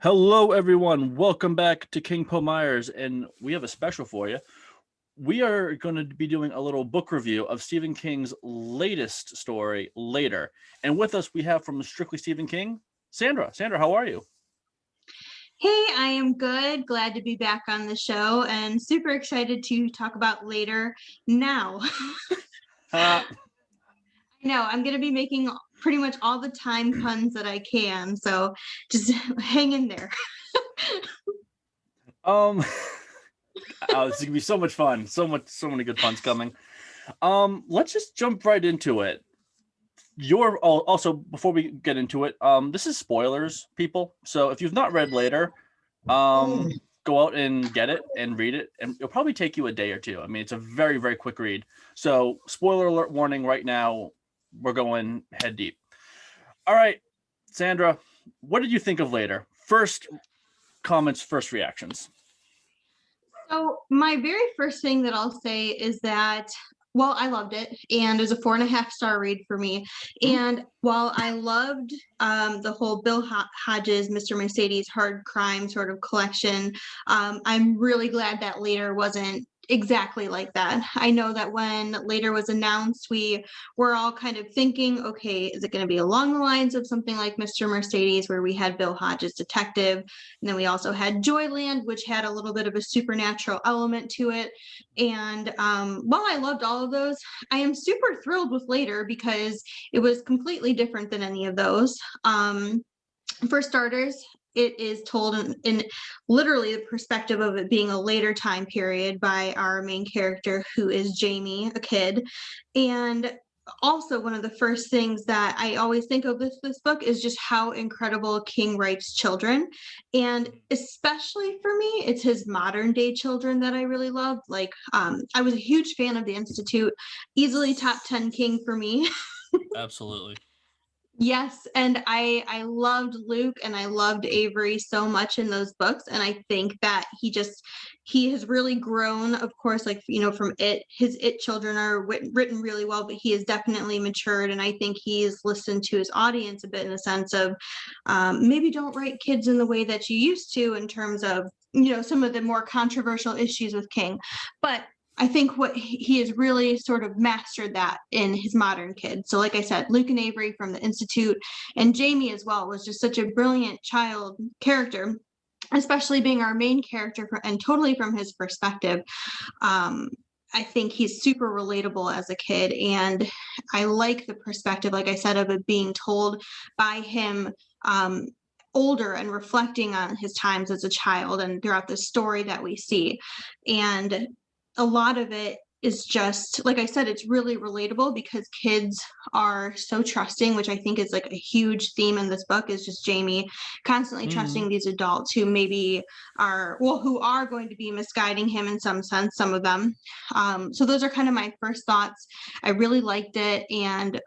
Hello, everyone. Welcome back to King Po Myers, and we have a special for you. We are going to be doing a little book review of Stephen King's latest story, Later. And with us, we have from Strictly Stephen King, Sandra. Sandra, how are you? Hey, I am good. Glad to be back on the show and super excited to talk about Later now. Uh, I know I'm going to be making pretty much all the time puns that I can, so just hang in there. um, this is gonna be so much fun. So many good puns coming. Let's just jump right into it. Also before we get into it, this is spoilers, people. So if you've not read Later, go out and get it and read it, and it'll probably take you a day or two. I mean, it's a very, very quick read. So spoiler alert warning right now, we're going head deep. All right, Sandra, what did you think of Later? First comments, first reactions. So my very first thing that I'll say is that I loved it, and it was a 4.5-star read for me. And while I loved the whole Bill Hodges, Mr. Mercedes hard crime sort of collection, I'm really glad that Later wasn't exactly like that. I know that when Later was announced, we were all kind of thinking, okay, is it going to be along the lines of something like Mr. Mercedes, where we had Bill Hodges detective, and then we also had Joyland, which had a little bit of a supernatural element to it. And while I loved all of those, I am super thrilled with Later because it was completely different than any of those. For starters, it is told in literally the perspective of it being a later time period by our main character, who is Jamie, a kid. And also, one of the first things that I always think of with this book is just how incredible King writes children. And especially for me, it's his modern day children that I really love. Like, I was a huge fan of The Institute, easily top 10 King for me. Absolutely. Yes, and I loved Luke and I loved Avery so much in those books, and I think that he has really grown, of course, like, from his children are written really well, but he has definitely matured, and I think he's listened to his audience a bit in the sense of maybe don't write kids in the way that you used to, in terms of some of the more controversial issues with King. But I think what he has really sort of mastered that in his modern kids. So like I said, Luke and Avery from the Institute, and Jamie as well, was just such a brilliant child character, especially being our main character and totally from his perspective. I think he's super relatable as a kid, and I like the perspective, like I said, of it being told by him older and reflecting on his times as a child and throughout the story that we see. And a lot of it is just, like I said, it's really relatable because kids are so trusting, which I think is like a huge theme in this book, is just Jamie constantly trusting these adults who maybe who are going to be misguiding him in some sense, some of them. So those are kind of my first thoughts. I really liked it. And,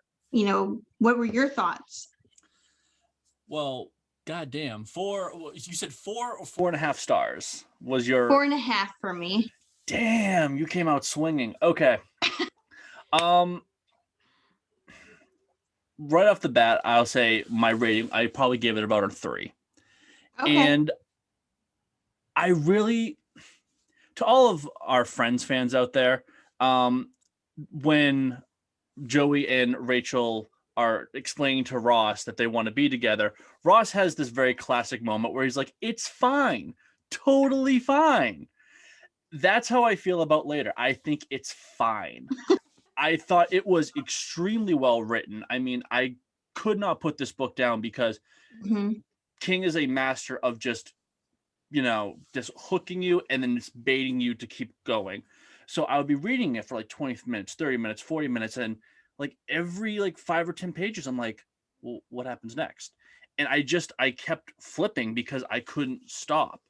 what were your thoughts? Well, goddamn, you said 4 or 4.5 stars was your. 4.5 for me. Damn, you came out swinging. Okay. Um, right off the bat, I'll say my rating, I probably gave it about a 3. Okay. And I really, to all of our Friends fans out there, when Joey and Rachel are explaining to Ross that they want to be together, Ross has this very classic moment where he's like, it's fine, totally fine. That's how I feel about Later. I think it's fine. I thought it was extremely well written. I mean, I could not put this book down because Mm-hmm. King is a master of just hooking you and then just baiting you to keep going. So I would be reading it for like 20 minutes, 30 minutes, 40 minutes, and like every like 5 or 10 pages, I'm like, well, what happens next? And I kept flipping because I couldn't stop.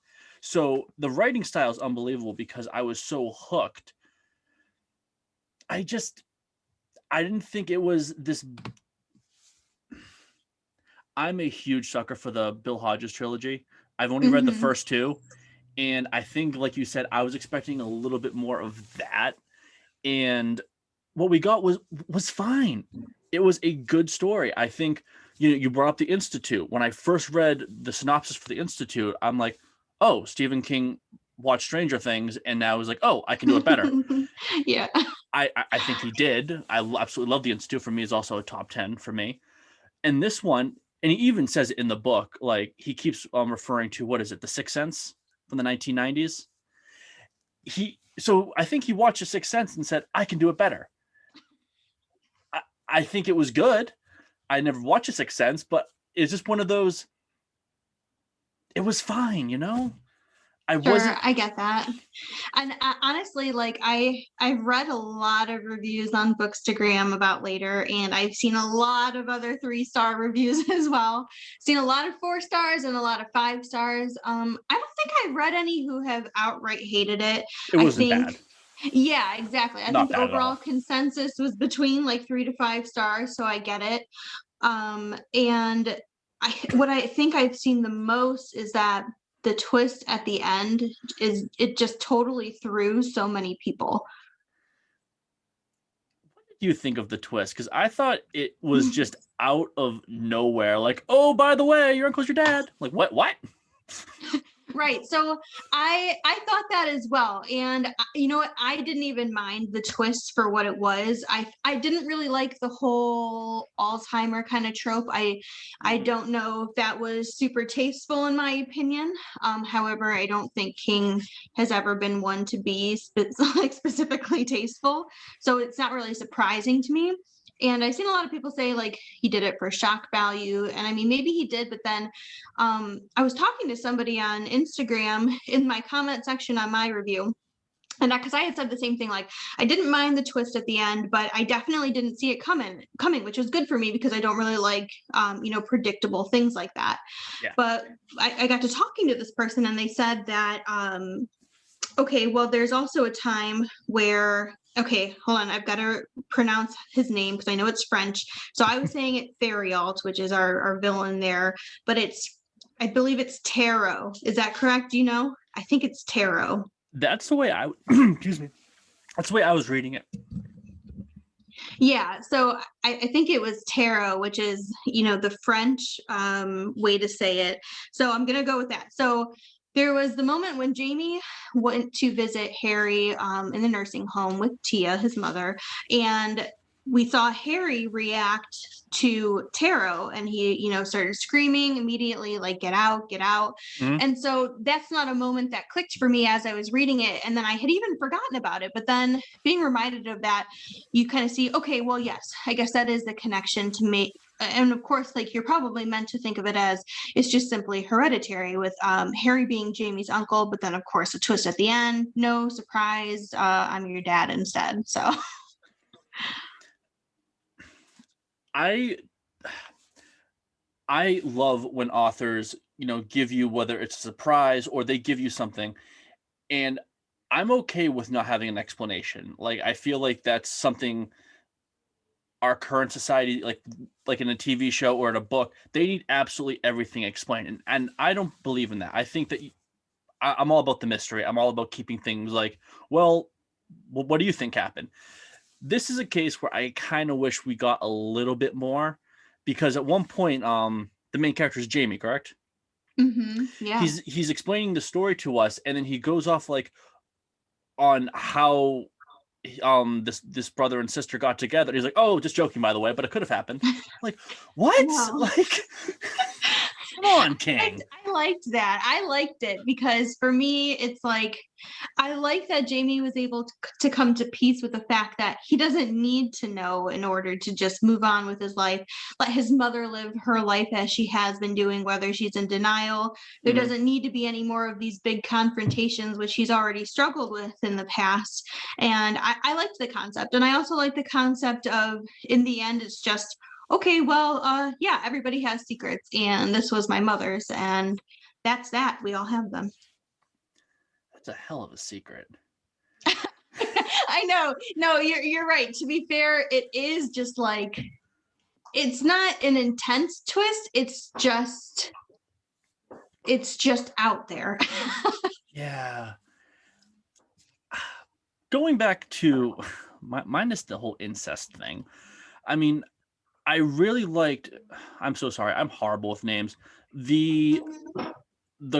So the writing style is unbelievable because I was so hooked. I didn't think it was this. I'm a huge sucker for the Bill Hodges trilogy. I've only read the Mm-hmm. first two, and I think, like you said, I was expecting a little bit more of that, and what we got was fine. It was a good story. I think, you brought up the Institute. When I first read the synopsis for the Institute, I'm like, oh, Stephen King watched Stranger Things, and now he's like, oh, I can do it better. Yeah. I think he did. I absolutely love the Institute. For me, is also a top 10 for me. And this one, and he even says it in the book, like he keeps referring to, what is it, The Sixth Sense from the 1990s. So I think he watched The Sixth Sense and said, I can do it better. I think it was good. I never watched The Sixth Sense, but it's just one of those. It was fine, I Sure, wasn't. I get that. And honestly, like I've read a lot of reviews on Bookstagram about Later, and I've seen a lot of other 3-star reviews as well. Seen a lot of 4 stars and a lot of 5 stars. I don't think I've read any who have outright hated it. It I wasn't think bad. Yeah, exactly. I Not think the bad at overall all. consensus was between like 3 to 5 stars, so I get it. And what I think I've seen the most is that the twist at the end it just totally threw so many people. What did you think of the twist? Because I thought it was just out of nowhere. Like, oh, by the way, your uncle's your dad. Like, what? What? Right. So I thought that as well. And you know what? I didn't even mind the twist for what it was. I didn't really like the whole Alzheimer kind of trope. I don't know if that was super tasteful in my opinion. However, I don't think King has ever been one to be like specifically tasteful. So it's not really surprising to me. And I've seen a lot of people say like he did it for shock value. And I mean, maybe he did, but then I was talking to somebody on Instagram in my comment section on my review. And because I had said the same thing, like I didn't mind the twist at the end, but I definitely didn't see it coming, which was good for me because I don't really like, predictable things like that. Yeah. But I got to talking to this person, and they said that, okay, well, there's also a time where, okay, hold on, I've got to pronounce his name because I know it's French. So I was saying it Theriault, which is our villain there, but I believe it's Tarot. Is that correct? Do you know? I think it's Tarot. That's the way I. Excuse me. That's the way I was reading it. Yeah, so I think it was Tarot, which is, the French way to say it. So I'm going to go with that. So there was the moment when Jamie went to visit Harry in the nursing home with Tia, his mother, and we saw Harry react to Tarot, and he, started screaming immediately, like, get out, get out. Mhm. And so that's not a moment that clicked for me as I was reading it. And then I had even forgotten about it. But then being reminded of that, you kind of see, okay, well, yes, I guess that is the connection to make. And of course, like you're probably meant to think of it as it's just simply hereditary with Harry being Jamie's uncle, but then of course a twist at the end. No surprise, I'm your dad instead. So I love when authors, give you, whether it's a surprise or they give you something, and I'm okay with not having an explanation. Like I feel like that's something our current society, like in a TV show or in a book, they need absolutely everything explained, and I don't believe in that. I think that I'm all about the mystery. I'm all about keeping things like, well, what do you think happened? This is a case where I kind of wish we got a little bit more, because at one point, the main character is Jamie, correct? yeah. He's explaining the story to us, and then he goes off like on how this brother and sister got together. He's like, oh, just joking, by the way, but it could have happened. Like, what? Wow. Like, come on, King. I liked that. I liked it because for me, it's like I like that Jamie was able to come to peace with the fact that he doesn't need to know in order to just move on with his life. Let his mother live her life as she has been doing, whether she's in denial. There Mhm. doesn't need to be any more of these big confrontations, which he's already struggled with in the past. And I liked the concept. And I also like the concept of, in the end, it's just, okay, well, yeah, everybody has secrets, and this was my mother's, and that's that. We all have them. That's a hell of a secret. I know. No, you're right. To be fair, it is just like it's not an intense twist. It's just out there. Yeah. Going back to minus the whole incest thing. I mean, I really liked. I'm so sorry. I'm horrible with names. The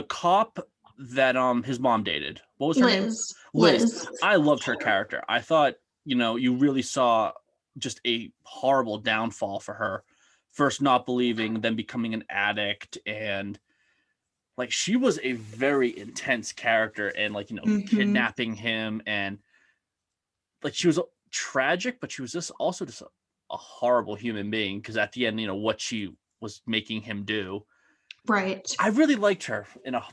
cop that his mom dated. What was her name? Liz. Liz. I loved her character. I thought, you really saw just a horrible downfall for her. First not believing, then becoming an addict, and like she was a very intense character, and like, Mm-hmm. kidnapping him, and like she was tragic, but she was just a horrible human being, because at the end, what she was making him do. Right. I really liked her in a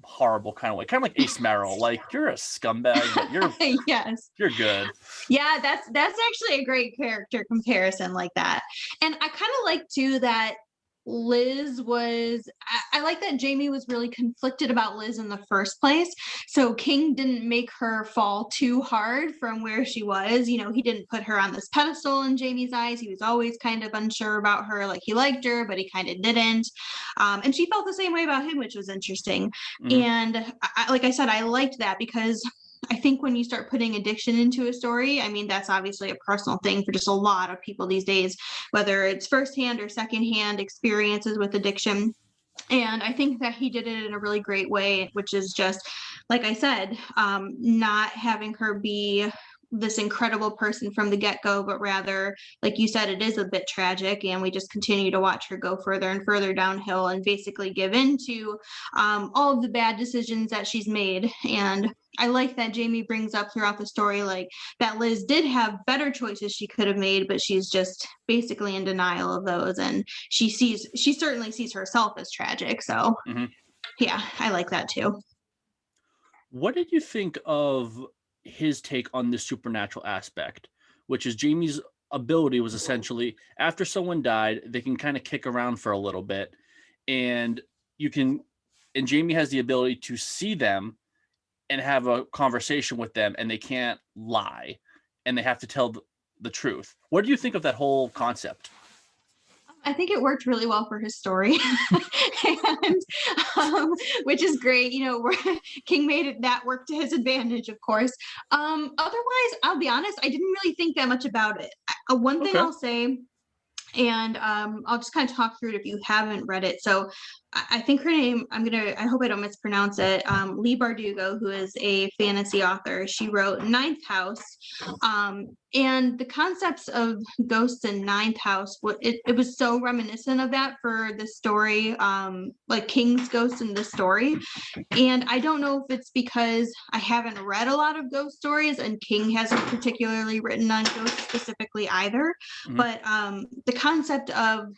horrible kind of way, kind of like Ace Merrill. Like, you're a scumbag, but Yes. you're good. Yeah, that's actually a great character comparison like that. And I kind of like too that Liz was I like that Jamie was really conflicted about Liz in the first place. So King didn't make her fall too hard from where she was. He didn't put her on this pedestal in Jamie's eyes. He was always kind of unsure about her. Like, he liked her, but he kind of didn't. And she felt the same way about him, which was interesting. Mhm. And like I said, I liked that because I think when you start putting addiction into a story, I mean, that's obviously a personal thing for just a lot of people these days, whether it's firsthand or secondhand experiences with addiction. And I think that he did it in a really great way, which is just, like I said, not having her be this incredible person from the get-go, but rather, like you said, it is a bit tragic, and we just continue to watch her go further and further downhill and basically give in to all of the bad decisions that she's made. And I like that Jamie brings up throughout the story, like, that Liz did have better choices she could have made, but she's just basically in denial of those. And she certainly sees herself as tragic. So Mhm. yeah, I like that too. What did you think of his take on the supernatural aspect, which is Jamie's ability was essentially after someone died, they can kind of kick around for a little bit, and you can, and Jamie has the ability to see them and have a conversation with them, and they can't lie, and they have to tell the truth. What do you think of that whole concept? I think it worked really well for his story, and which is great. King made it that work to his advantage, of course. Otherwise, I'll be honest, I didn't really think that much about it. One thing Okay. I'll say, and I'll just kind of talk through it if you haven't read it. So I think her name, I hope I don't mispronounce it, Lee Bardugo, who is a fantasy author. She wrote Ninth House, and the concepts of ghosts in Ninth House, it was so reminiscent of that for the story, like King's ghost in the story. And I don't know if it's because I haven't read a lot of ghost stories, and King hasn't particularly written on ghosts specifically either. Mhm. But the concept of,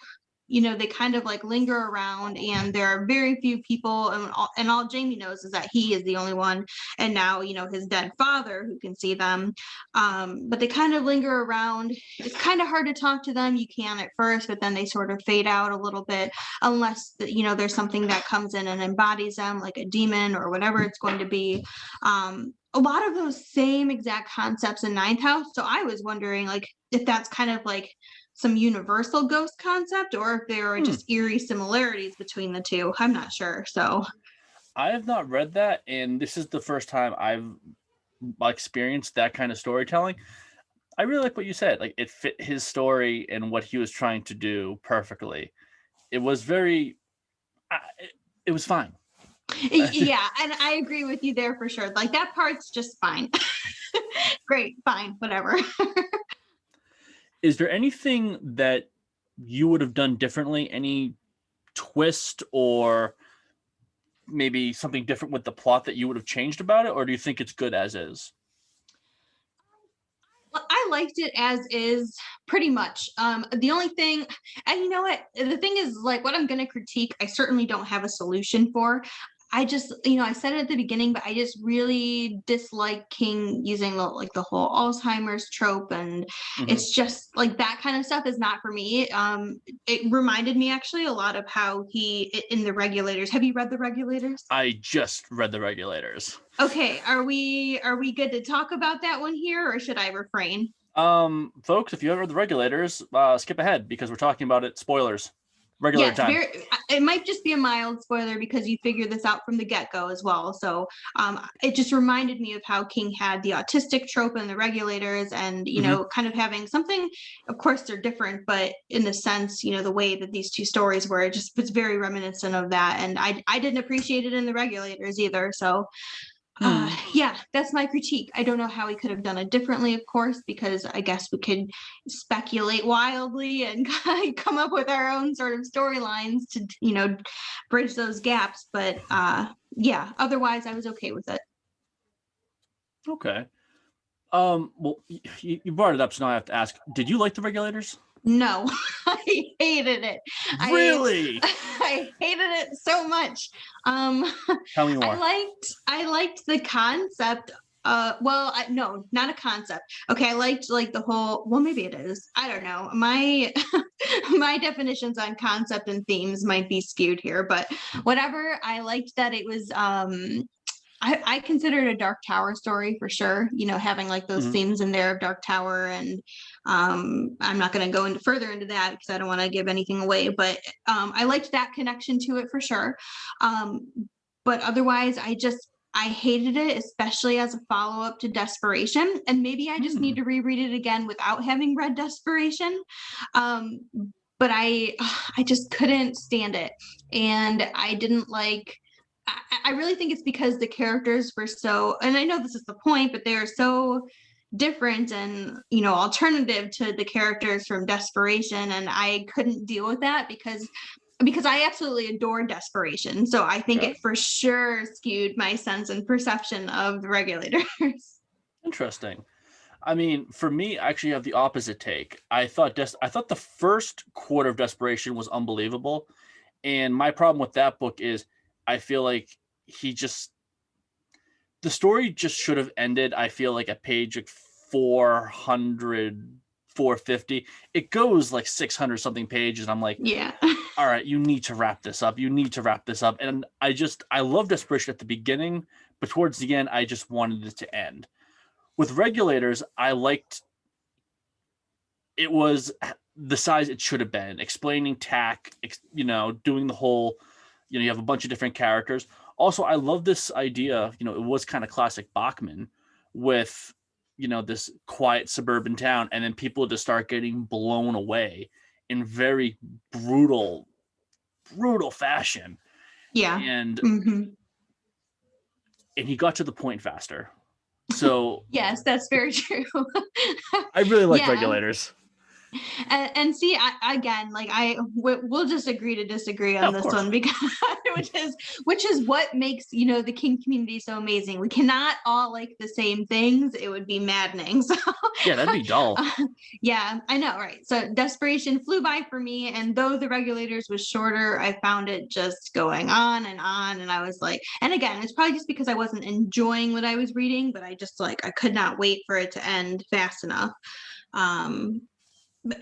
they kind of like linger around, and there are very few people, and all Jamie knows is that he is the only one, and now, his dead father who can see them. But they kind of linger around. It's kind of hard to talk to them. You can at first, but then they sort of fade out a little bit, unless there's something that comes in and embodies them, like a demon or whatever it's going to be. A lot of those same exact concepts in Ninth House. So I was wondering, like, if that's kind of like some universal ghost concept, or if there are just eerie similarities between the two. I'm not sure. So I have not read that, and this is the first time I've experienced that kind of storytelling. I really like what you said. Like, it fit his story and what he was trying to do perfectly. It was very, it was fine. yeah, and I agree with you there for sure. Like, that part's just fine. Great, fine, whatever. Is there anything that you would have done differently? Any twist or maybe something different with the plot that you would have changed about it? Or do you think it's good as is? I liked it as is pretty much. The only thing, and you know what, the thing is, like, what I'm going to critique, I certainly don't have a solution for. I just, I said it at the beginning, but I just really dislike King using the whole Alzheimer's trope, and Mhm. it's just like that kind of stuff is not for me. It reminded me actually a lot of how in the Regulators. Have you read the Regulators? I just read the Regulators. Okay, are we good to talk about that one here, or should I refrain? Folks, if you haven't read the Regulators, skip ahead because we're talking about it. Spoilers. regular Yes, time. it might just be a mild spoiler because you figure this out from the get-go as well. So it just reminded me of how King had the autistic trope and the regulators, and kind of having something. Of course, they're different, but in the sense, the way that these two stories were, it's very reminiscent of that. And I didn't appreciate it in the regulators either. So yeah, that's my critique. I don't know how he could have done it differently, of course, because I guess we could speculate wildly and come up with our own sort of storylines to, bridge those gaps. But yeah, otherwise I was okay with it. Okay. Well, you brought it up, so now I have to ask, did you like the regulators? No, I hated it. Really? I hated it so much. Tell me more. I liked the concept. No, not a concept. Okay, I liked like the whole. Well, maybe it is. I don't know. My my definitions on concept and themes might be skewed here, but whatever. I liked that it was. I consider it a Dark Tower story for sure. Having like those themes in there of Dark Tower, and I'm not going to go further into that because I don't want to give anything away. But I liked that connection to it for sure. But otherwise, I hated it, especially as a follow up to Desperation. And maybe I just need to reread it again without having read Desperation. But I just couldn't stand it, and I didn't like. I really think it's because the characters were so, and I know this is the point, but they are so different and alternative to the characters from Desperation, and I couldn't deal with that because I absolutely adore Desperation. So I think it for sure skewed my sense and perception of the regulators. Interesting. I mean, for me, I actually have the opposite take. I thought the first quarter of Desperation was unbelievable, and my problem with that book is I feel like the story just should have ended. I feel like at page like 400, 450. It goes like 600 something pages. And I'm like, yeah, all right, you need to wrap this up. You need to wrap this up. And I love Desperation at the beginning, but towards the end, I just wanted it to end. With Regulators, I liked it was the size it should have been, explaining tack, doing the whole, you have a bunch of different characters. Also, I love this idea, it was kind of classic Bachman with, this quiet suburban town, and then people just start getting blown away in very brutal fashion. yeah, And he got to the point faster. So yes, that's very true. I really like Regulators. And see, again, like we'll just agree to disagree on this one, because which is what makes the King community so amazing. We cannot all like the same things; it would be maddening. So yeah, that'd be dull. Yeah, I know, right? So Desperation flew by for me, and though the Regulators was shorter, I found it just going on, and I was like, and again, it's probably just because I wasn't enjoying what I was reading, but I just I could not wait for it to end fast enough.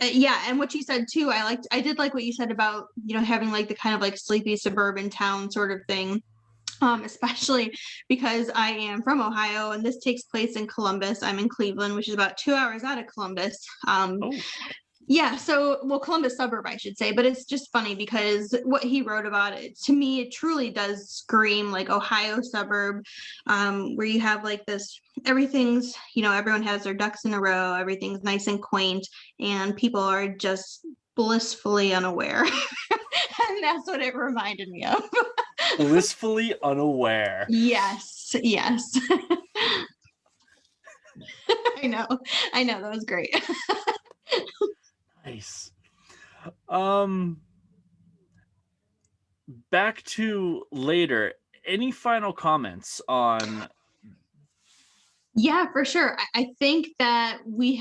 Yeah, and what you said too, I did like what you said about having like the kind of like sleepy suburban town sort of thing, especially because I am from Ohio and this takes place in Columbus. I'm in Cleveland, which is about 2 hours out of Columbus. Yeah, so Columbus suburb, I should say, but it's just funny because what he wrote about it, to me, it truly does scream like Ohio suburb, where you have like this, everything's, everyone has their ducks in a row, everything's nice and quaint, and people are just blissfully unaware. And that's what it reminded me of. Blissfully unaware. Yes. I know, that was great. Nice. Back to later. Any final comments on? Yeah, for sure. I think that we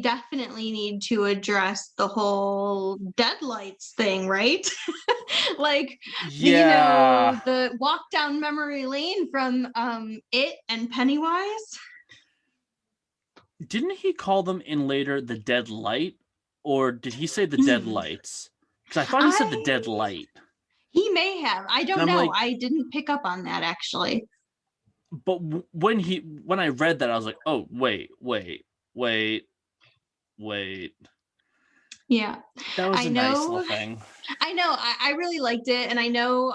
definitely need to address the whole deadlights thing, right? Like, the walk down memory lane from It and Pennywise. Didn't he call them in later the dead light, or did he say the dead lights? Because I thought he said the dead light. He may have. I don't know. Like, I didn't pick up on that actually. But when I read that, I was like, oh, wait. Yeah. That was I a nice little know. thing. I know. I really liked it. And I know,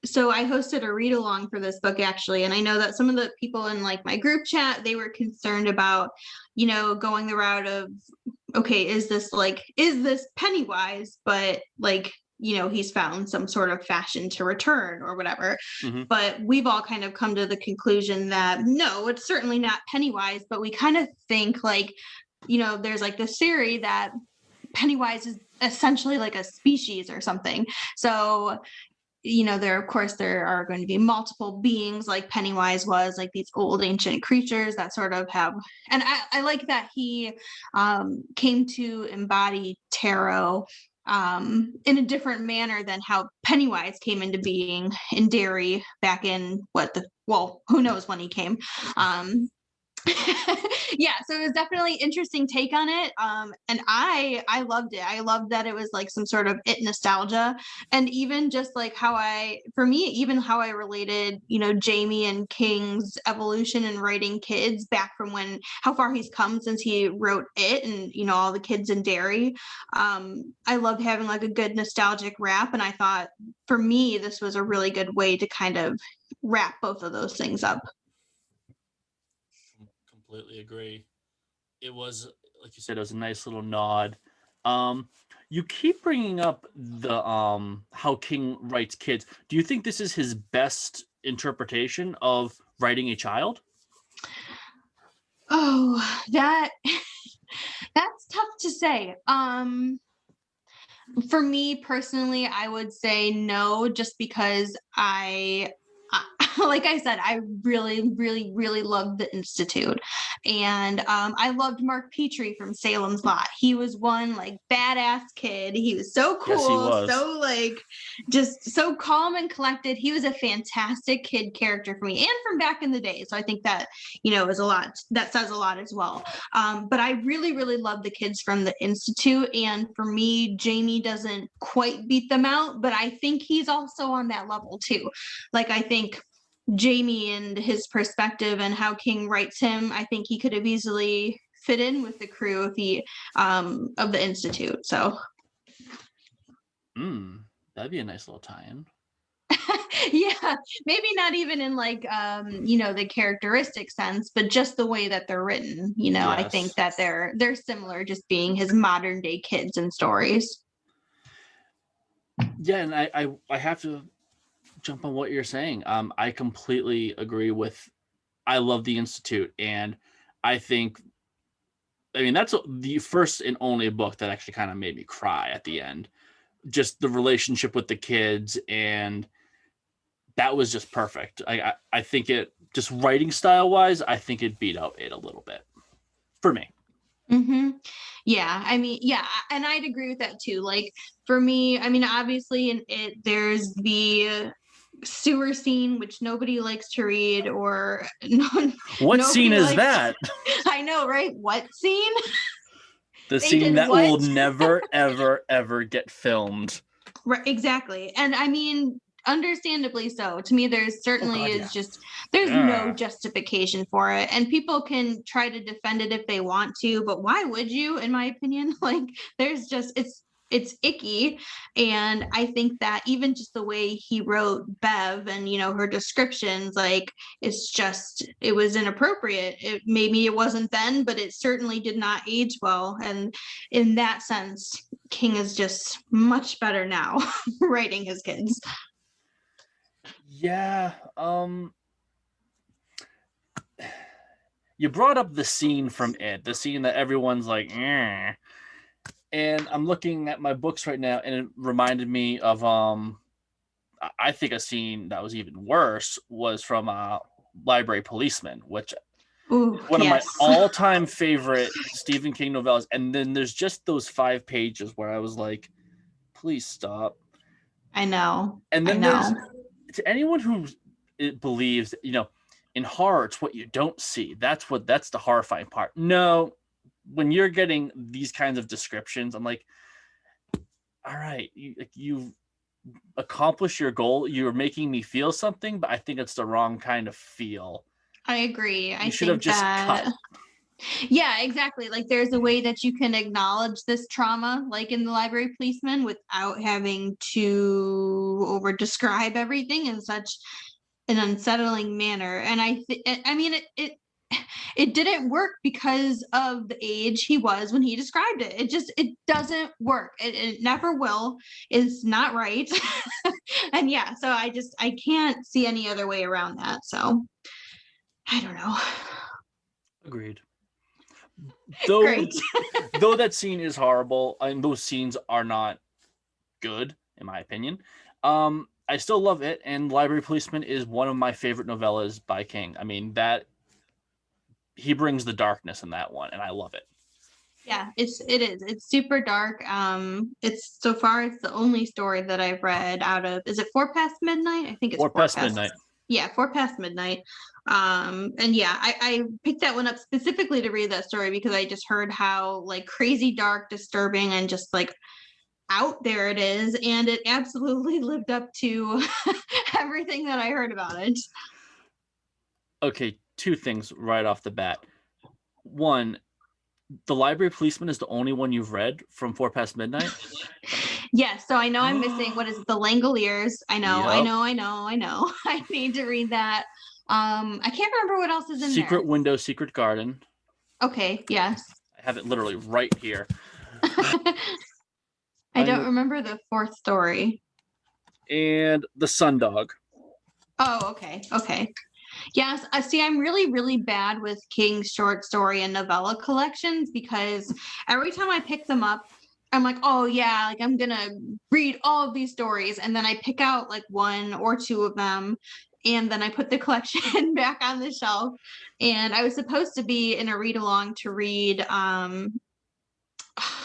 so I hosted a read along for this book actually. And I know that some of the people in like my group chat, they were concerned about, going the route of, okay, is this Pennywise? But like, he's found some sort of fashion to return or whatever. Hmm. But we've all kind of come to the conclusion that no, it's certainly not Pennywise. But we kind of think like, there's like this theory that Pennywise is essentially like a species or something. So, there are going to be multiple beings like Pennywise was, like these old ancient creatures that sort of have, and I like that he came to embody tarot in a different manner than how Pennywise came into being in Derry back in who knows when he came. Yeah, so it was definitely interesting take on it, and I loved it. I loved that it was like some sort of it nostalgia, and even just like for me, even how I related Jamie and King's evolution in writing kids back from how far he's come since he wrote it, and all the kids in Derry. I loved having like a good nostalgic wrap, and I thought for me this was a really good way to kind of wrap both of those things up. Completely agree. It was, like you said, it was a nice little nod. Um, you keep bringing up the how King writes kids. Do you think this is his best interpretation of writing a child? Oh, that that's tough to say. For me personally, I would say no, just because like I said, I really, really, really loved the Institute. And I loved Mark Petrie from Salem's Lot. He was one like badass kid. He was so Yes, he cool, was. so like just so calm and collected. He was a fantastic kid character for me and from back in the day. So I think that, is a lot, that says a lot as well. But I really, really love the kids from the Institute. And for me, Jamie doesn't quite beat them out, but I think he's also on that level too. Like, I think Jamie and his perspective and how King writes him, I think he could have easily fit in with the crew of the Institute. So That'd be a nice little tie-in. yeah, maybe not even in like the characteristic sense, but just the way that they're written. I think Yes. that they're similar, just being his modern day kids and stories. Yeah, and I have to jump on what you're saying. I completely agree with. I love the Institute, and I think, I mean, that's the first and only book that actually kind of made me cry at the end. Just the relationship with the kids, and that was just perfect. I think it, just writing style wise, I think it beat out it a little bit for me. Mm-hmm. Yeah, I mean, yeah, and I'd agree with that too. Like for me, I mean, obviously in it, there's the sewer scene, which nobody likes to read, or What scene nobody is likes. that? I know, right? What scene? The They scene did that what? will never, ever, ever get filmed. Right, exactly. And I mean, understandably so. To me, Oh God, yeah. there's no Yeah. justification for it. And people can try to defend it if they want to, but why would you, in my opinion? Like there's just it's icky. And I think that even just the way he wrote Bev and her descriptions, like it was inappropriate. Maybe it wasn't then, but it certainly did not age well. And in that sense, King is just much better now writing his kids. Yeah. You brought up the scene from it, the scene that everyone's like, eh. And I'm looking at my books right now, and it reminded me of I think a scene that was even worse was from Library Policeman, which Ooh, is one of my yes. all-time favorite Stephen King novellas. And then there's just those 5 pages where I was like, please stop. I know. And I then there's, know. to anyone who believes, in horror, it's what you don't see. That's the horrifying part. No, when you're getting these kinds of descriptions, I'm like, all right, you've accomplished your goal. You're making me feel something, but I think it's the wrong kind of feel. I agree. You I should have think just cut. Yeah, exactly. Like there's a way that you can acknowledge this trauma, like in the library policeman, without having to over describe everything in such an unsettling manner. And I mean, it didn't work because of the age he was when he described it. It doesn't work. It never will. It's not right. And yeah, so I can't see any other way around that. So I don't know. Agreed. Though Great. though that scene is horrible, and those scenes are not good, in my opinion. I still love it, and Library Policeman is one of my favorite novellas by King. I mean, that he brings the darkness in that one, and I love it. Yeah, it's super dark. It's so far it's the only story that I've read out of, is it Four Past Midnight? I think it's Or Past Midnight. Yeah, Four Past Midnight. And yeah, I picked that one up specifically to read that story because I just heard how like crazy dark, disturbing, and just like out there it is, and it absolutely lived up to everything that I heard about it. Okay, two things right off the bat. One, the Library Policeman is the only one you've read from Four Past Midnight. Yes, so I know I'm missing, what is it, the Langoliers? I know, I Yep. know, I know, I know. I need to read that. I can't remember what else is in Secret there. Window, Secret Garden. Okay, yes. I have it literally right here. I don't remember the fourth story. And The Sundog. Oh, okay, okay. Yes, I see. I'm really, really bad with King's short story and novella collections because every time I pick them up, I'm like, oh yeah, like I'm gonna read all of these stories, and then I pick out like one or two of them, and then I put the collection back on the shelf. And I was supposed to be in a read along to read.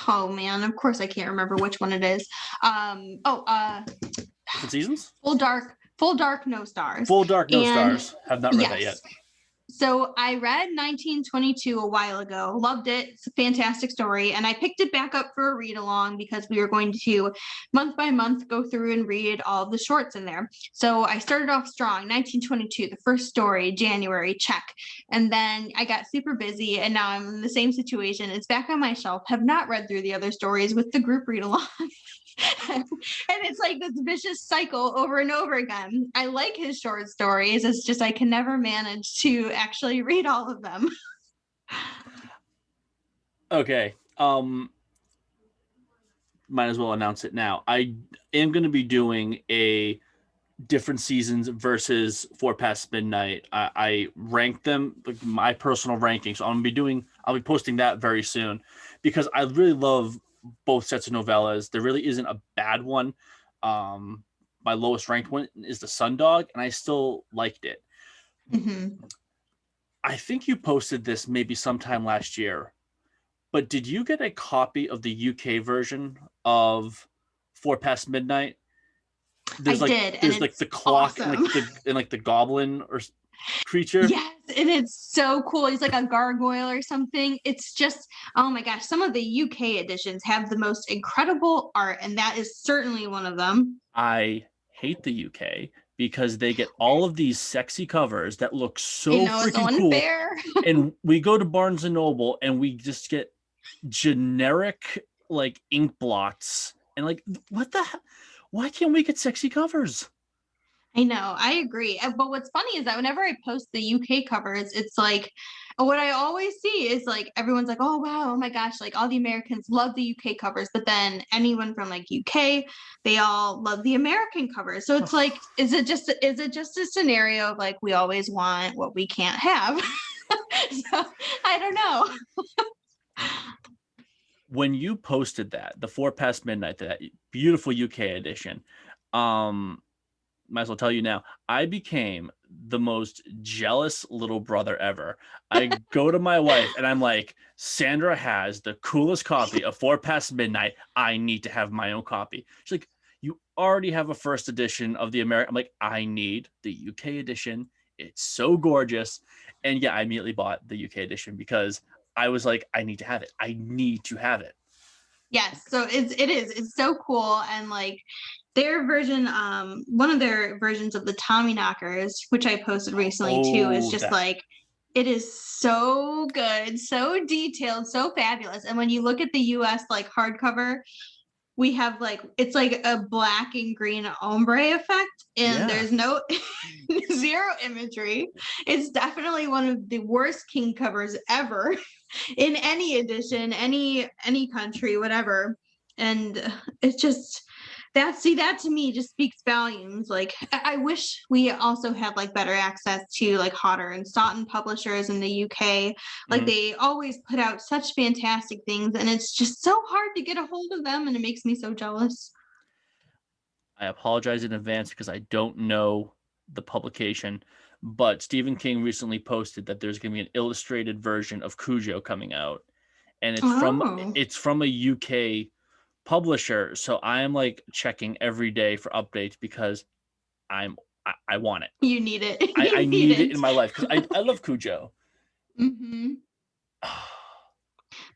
Oh man, of course I can't remember which one it is. Different Seasons? Full Dark, No Stars. Full Dark, No And Stars. Have not read that yet. So I read 1922 a while ago, loved it. It's a fantastic story. And I picked it back up for a read along because we were going to month by month go through and read all the shorts in there. So I started off strong, 1922, the first story, January, check. And then I got super busy and now I'm in the same situation. It's back on my shelf, have not read through the other stories with the group read along. And it's like this vicious cycle over and over again. I like his short stories. It's just I can never manage to actually read all of them. Okay. Might as well announce it now. I am going to be doing a different seasons versus Four Past Midnight. I ranked them, like my personal ranking. So I'll be posting that very soon because I really love both sets of novellas. There really isn't a bad one. My lowest ranked one is The Sundog, and I still liked it. Mm-hmm. I think you posted this maybe sometime last year, but did you get a copy of the UK version of Four Past Midnight? There's there's like the clock awesome. and like the goblin or creature. Yes, and it's so cool. He's like a gargoyle or something. It's just, oh my gosh, some of the UK editions have the most incredible art, and that is certainly one of them. I hate the UK because they get all of these sexy covers that look so freaking cool. And we go to Barnes and Noble and we just get generic like ink blots and like what the hell? Why can't we get sexy covers? I know, I agree. But what's funny is that whenever I post the UK covers, it's like what I always see is like everyone's like, oh wow, oh my gosh, like all the Americans love the UK covers, but then anyone from like UK, they all love the American covers. So it's like, is it just a scenario of like we always want what we can't have? So I don't know. When you posted that, the Four Past Midnight, that beautiful UK edition, might as well tell you now, I became the most jealous little brother ever. I go to my wife and I'm like, Sandra has the coolest copy of Four Past Midnight. I need to have my own copy. She's like, you already have a first edition of the American. I'm like, I need the UK edition. It's so gorgeous. And yeah, I immediately bought the UK edition because I was like, I need to have it. I need to have it. Yes. So it's so cool. And like their version, one of their versions of the Tommy Knockers, which I posted recently too, is just like It is so good, so detailed, so fabulous. And when you look at the US like hardcover, we have like it's like a black and green ombre effect, and Yeah. there's no zero imagery. It's definitely one of the worst King covers ever in any edition, any country, whatever. And it's just that to me just speaks volumes. Like I wish we also had like better access to like Hodder and Stoughton publishers in the UK. Like Mhm. they always put out such fantastic things, and it's just so hard to get a hold of them, and it makes me so jealous. I apologize in advance because I don't know the publication, but Stephen King recently posted that there's going to be an illustrated version of Cujo coming out, and Oh, it's from a UK publisher. So I am like checking every day for updates because I want it. you need it. I You need need it it. in my life because I love Cujo. Hmm.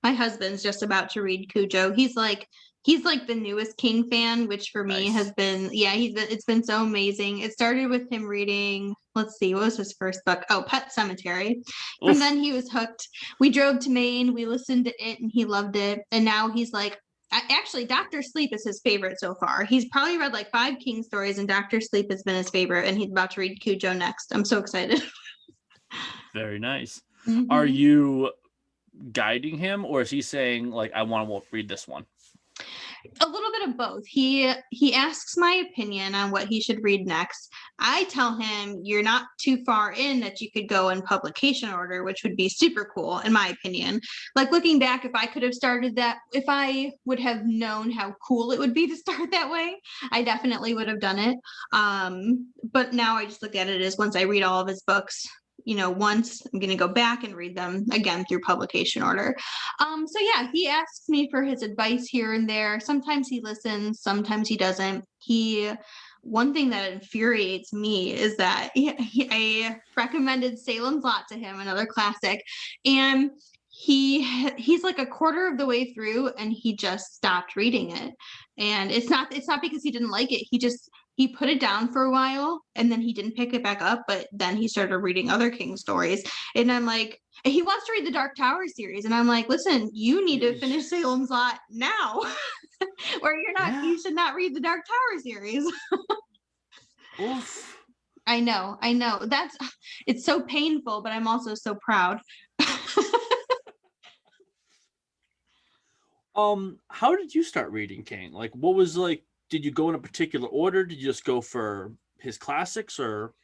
My husband's just about to read Cujo. He's like the newest King fan, which for me Nice. has been, yeah, it's been so amazing. It started with him reading, let's see, what was his first book? Oh, Pet Cemetery. From Oof. then he was hooked. We drove to Maine, we listened to it, and he loved it. And now he's like, actually, Doctor Sleep is his favorite so far. He's probably read like 5 King stories, and Doctor Sleep has been his favorite, and he's about to read Cujo next. I'm so excited. Very nice. Are Hmm. you guiding him, or is he saying like I want to read this one? A little bit of both. He asks my opinion on what he should read next. I tell him you're not too far in that you could go in publication order, which would be super cool in my opinion. Like looking back, if I could have started that, if I would have known how cool it would be to start that way, I definitely would have done it. But now I just look at it as once I read all of his books, once I'm going to go back and read them again through publication order. So yeah, he asks me for his advice here and there. Sometimes he listens, sometimes he doesn't. One thing that infuriates me is that I recommended Salem's Lot to him, another classic, and he's like a quarter of the way through and he just stopped reading it. And it's not because he didn't like it. He put it down for a while and then he didn't pick it back up, but then he started reading other King stories. And I'm like, he wants to read the Dark Tower series. And I'm like, listen, you need to finish Salem's Lot now. Or Yeah. you should not read the Dark Tower series. Oof. I know. It's so painful, but I'm also so proud. How did you start reading King? Like, what was like? Did you go in a particular order? Did you just go for his classics, or?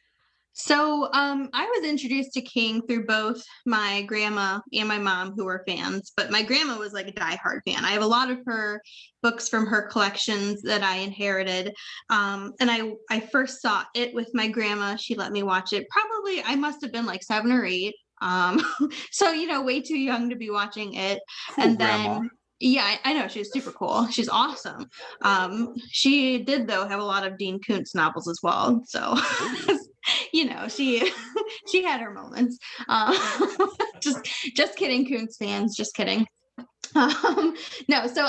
So I was introduced to King through both my grandma and my mom, who were fans, but my grandma was like a diehard fan. I have a lot of her books from her collections that I inherited. And I first saw it with my grandma. She let me watch it. Probably I must have been like 7 or 8. So, way too young to be watching it. Cool, And grandma. then yeah, I know she was super cool. She's awesome. She did though have a lot of Dean Koontz novels as well. So Ooh. she she had her moments. Um, just kidding, Koontz fans. Just kidding. No, so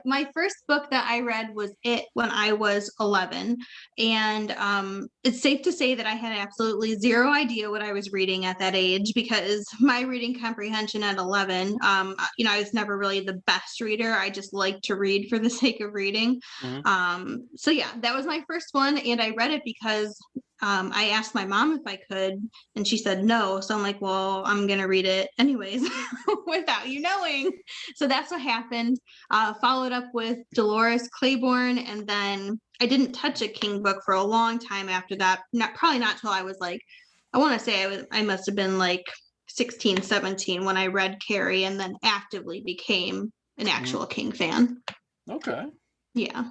my first book that I read was It when I was 11, and it's safe to say that I had absolutely zero idea what I was reading at that age because my reading comprehension at 11, I was never really the best reader. I just like to read for the sake of reading. Mhm. So yeah, that was my first one, and I read it because I asked my mom if I could, and she said no. So I'm like, well, I'm gonna read it anyways, without you knowing. So that's what happened. Followed up with Dolores Claiborne, and then I didn't touch a King book for a long time after that. Probably not till I was like, I want to say I must have been like 16, 17 when I read Carrie, and then actively became an Mhm. actual King fan. Okay. Yeah.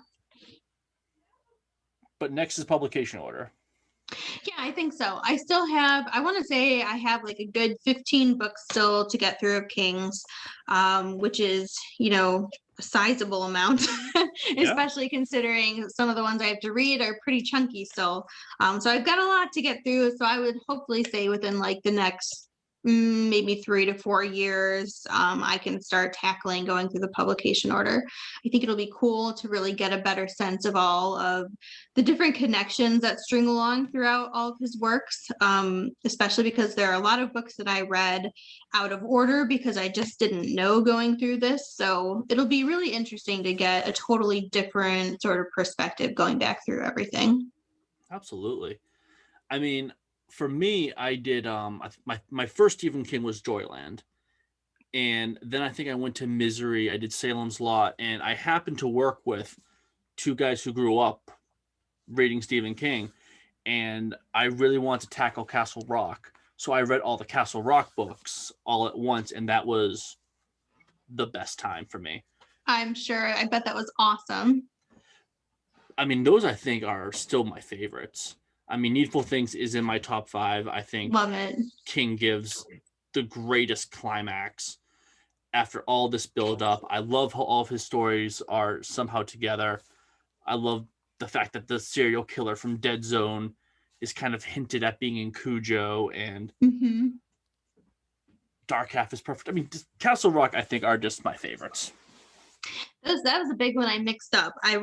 But next is publication order. Yeah, I think so. I want to say I have like a good 15 books still to get through of Kings, which is, a sizable amount, Yeah. especially considering some of the ones I have to read are pretty chunky still. So I've got a lot to get through. So I would hopefully say within like the next maybe 3 to 4 years, I can start tackling going through the publication order. I think it'll be cool to really get a better sense of all of the different connections that string along throughout all of his works, especially because there are a lot of books that I read out of order because I just didn't know going through this. So it'll be really interesting to get a totally different sort of perspective going back through everything. Absolutely. I mean, for me, I did my first Stephen King was Joyland. And then I think I went to Misery. I did Salem's Lot, and I happened to work with two guys who grew up reading Stephen King, and I really wanted to tackle Castle Rock. So I read all the Castle Rock books all at once, and that was the best time for me. I'm sure. I bet that was awesome. I mean, those I think are still my favorites. I mean, Needful Things is in my top 5. I think Love it. King gives the greatest climax after all this build up. I love how all of his stories are somehow together. I love the fact that the serial killer from Dead Zone is kind of hinted at being in Cujo, and Dark Half is perfect. I mean, Castle Rock, I think, are just my favorites. That was a big one I mixed up. I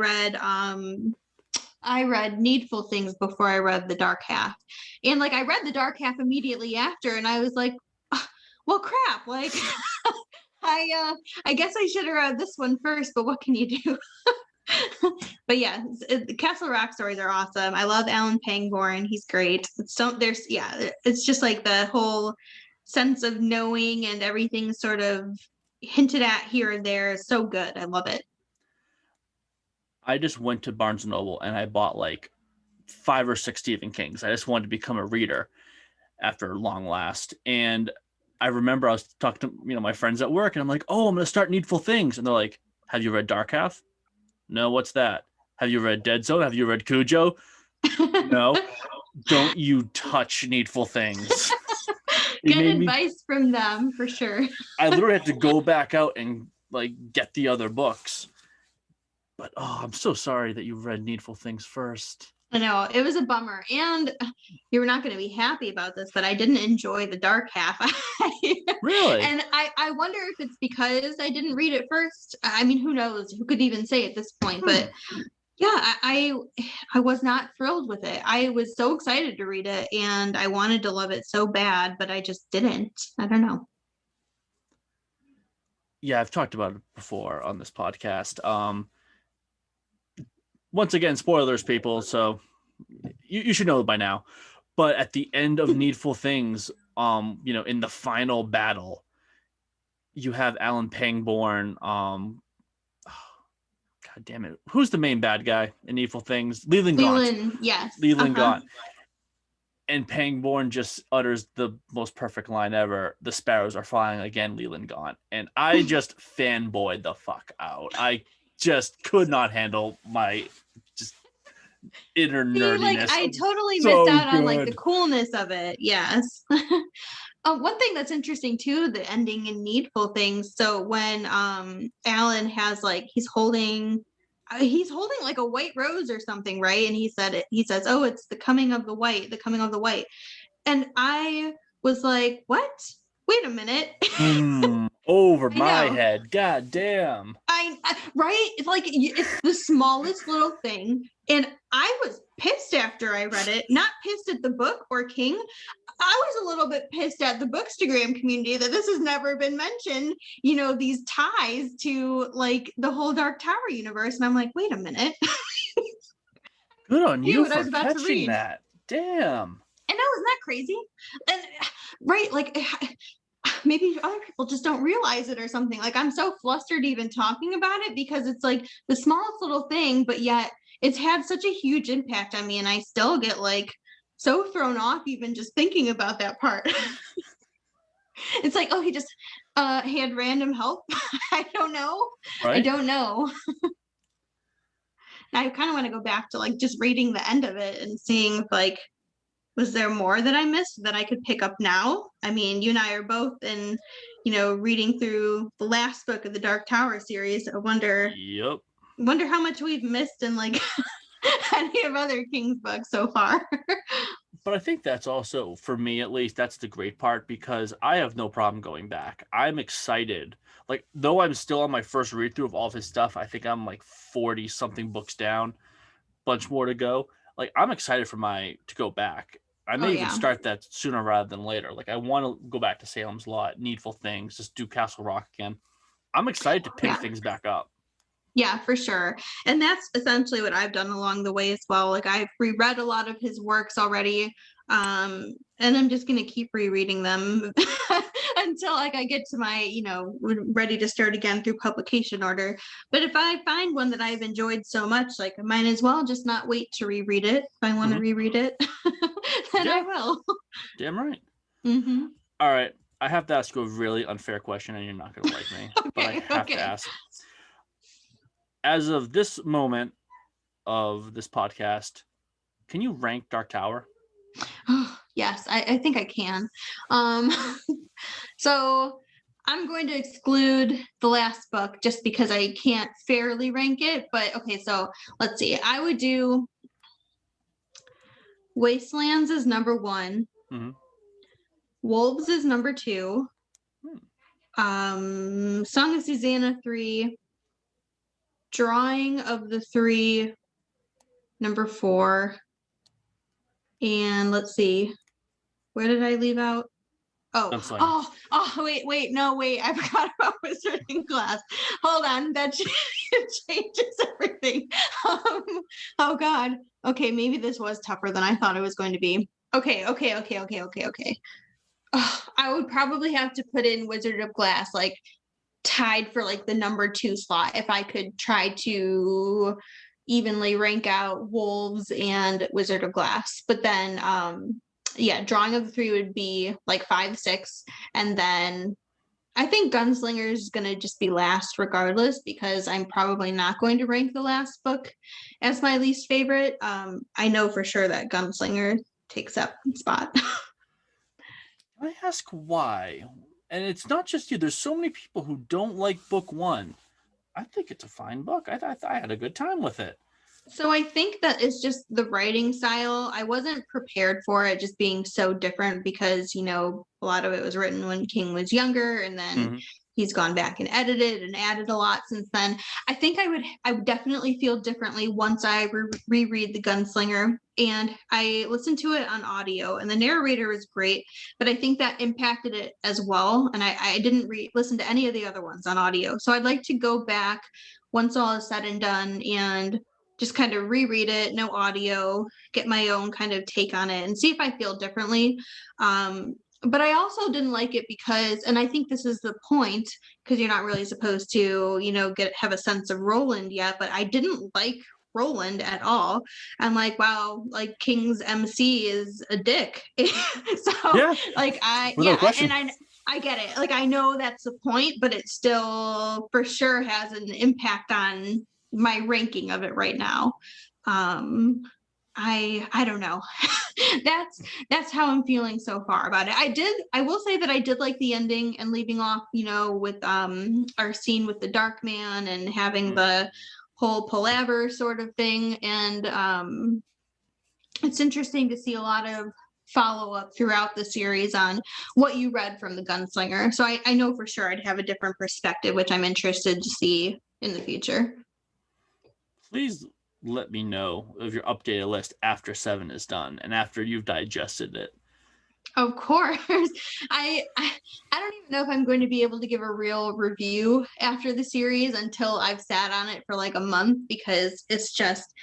read Needful Things before I read The Dark Half. And like I read The Dark Half immediately after, and I was like, well crap, like I guess I should have read this one first, but what can you do? But yeah, the Castle Rock stories are awesome. I love Alan Pangborn. He's great. It's just like the whole sense of knowing and everything sort of hinted at here and there is so good. I love it. I just went to Barnes & Noble and I bought like 5 or 6 Stephen Kings. I just wanted to become a reader after long last. And I remember I was talking to my friends at work, and I'm like, oh, I'm going to start Needful Things. And they're like, have you read Dark Half? No, what's that? Have you read Dead Zone? Have you read Cujo? No. Don't you touch Needful Things. Good advice from them for sure. I literally had to go back out and like get the other books. But I'm so sorry that you read Needful Things first. I know, it was a bummer. And you're not going to be happy about this, but I didn't enjoy The Dark Half. Really? And I wonder if it's because I didn't read it first. I mean, who knows? Who could even say at this point? But yeah, I was not thrilled with it. I was so excited to read it, and I wanted to love it so bad, but I just didn't. I don't know. Yeah, I've talked about it before on this podcast. Once again, spoilers, people, so you should know by now. But at the end of Needful Things, in the final battle, you have Alan Pangborn. God damn it. Who's the main bad guy in Needful Things? Leland Gaunt. Yes. Leland Gaunt. And Pangborn just utters the most perfect line ever. The sparrows are flying again, Leland Gaunt. And I just fanboyed the fuck out. I just could not handle my just inner nerdiness. Like I totally missed out on like the coolness of it. Yes. One thing that's interesting too, the ending in Needful Things. So when Alan has like he's holding like a white rose or something, right? And he says, oh, it's the coming of the white. And I was like, what? Wait a minute. Over my head. God damn. Right? It's like it's the smallest little thing. And I was pissed after I read it, not pissed at the book or King. I was a little bit pissed at the Bookstagram community that this has never been mentioned, these ties to like the whole Dark Tower universe. And I'm like, wait a minute. Good on you for catching that. Damn. And isn't that crazy? And right, like maybe other people just don't realize it or something. Like I'm so flustered even talking about it because it's like the smallest little thing, but yet it's had such a huge impact on me, and I still get like so thrown off even just thinking about that part. It's like, oh, he just had random help. I don't know. Right? I don't know. I kind of want to go back to like just reading the end of it and seeing like, was there more that I missed that I could pick up now? I mean, you and I are both in, reading through the last book of the Dark Tower series. I wonder how much we've missed in like any of other King's books so far. But I think that's also, for me at least, that's the great part, because I have no problem going back. I'm excited. Like, though I'm still on my first read through of all of his stuff, I think I'm like 40 something books down, bunch more to go. Like, I'm excited to go back. I Oh may even yeah. start that sooner rather than later. Like, I want to go back to Salem's Lot, Needful Things, just do Castle Rock again. I'm excited to pick Yeah. things back up. Yeah, for sure. And that's essentially what I've done along the way as well. Like I've reread a lot of his works already. And I'm just going to keep rereading them until like I get to my, ready to start again through publication order. But if I find one that I've enjoyed so much, like I might as well just not wait to reread it. If I want to reread it, then I Yeah, will. damn right. Mm-hmm. All right. I have to ask you a really unfair question, and you're not going to like me, but I Okay, have to okay. ask. As of this moment of this podcast, can you rank Dark Tower? Yes, I think I can. Um, so I'm going to exclude the last book just because I can't fairly rank it. But okay, so let's see. I would do Wastelands is number 1. Mm-hmm. Wolves is number 2. Song of Susanna 3. Drawing of the 3, number 4. And let's see. Where did I leave out? Gunslinger. Wait, no, wait, I forgot about Wizarding Class. Hold on, that changes everything. Um, oh God. Okay, maybe this was tougher than I thought it was going to be. Okay. I would probably have to put in Wizard of Glass, like tied for like the number 2 slot if I could try to evenly rank out Wolves and Wizard of Glass. But then yeah, Drawing of the 3 would be like 5, 6. And then I think Gunslinger is going to just be last regardless, because I'm probably not going to rank the last book as my least favorite. I know for sure that Gunslinger takes up spot. Can I ask why? And it's not just you. There's so many people who don't like book 1. I think it's a fine book. I had a good time with it. So I think that it's just the writing style. I wasn't prepared for it just being so different because, a lot of it was written when King was younger, and then he's gone back and edited and added a lot since then. I think I would definitely feel differently once I reread The Gunslinger. And I listened to it on audio, and the narrator was great, but I think that impacted it as well. And I didn't listen to any of the other ones on audio. So I'd like to go back once all is said and done and just kind of reread it, no audio, get my own kind of take on it and see if I feel differently. But I also didn't like it because, and I think this is the point, because you're not really supposed to, have a sense of Roland yet, but I didn't like Roland at all. I'm like, wow, like King's MC is a dick. So Yeah, like without question. and I get it. Like I know that's the point, but it still for sure has an impact on my ranking of it right now. I don't know. that's how I'm feeling so far about it. I will say that I did like the ending and leaving off, with our scene with the Dark Man and having the whole palaver sort of thing. And it's interesting to see a lot of follow up throughout the series on what you read from The Gunslinger. So I know for sure I'd have a different perspective, which I'm interested to see in the future. Please let me know of your updated list after 7 is done and after you've digested it. Of course. I don't even know if I'm going to be able to give a real review after the series until I've sat on it for like a month, because it's just,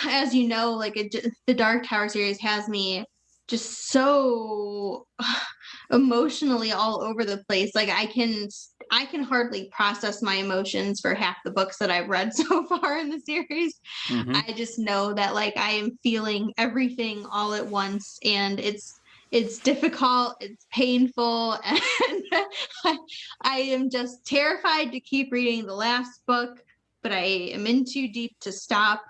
as you know, like the Dark Tower series has me just so emotionally all over the place. Like I can hardly process my emotions for half the books that I've read so far in the series. I just know that like I am feeling everything all at once, and it's difficult, it's painful, and I am just terrified to keep reading the last book, but I am in too deep to stop.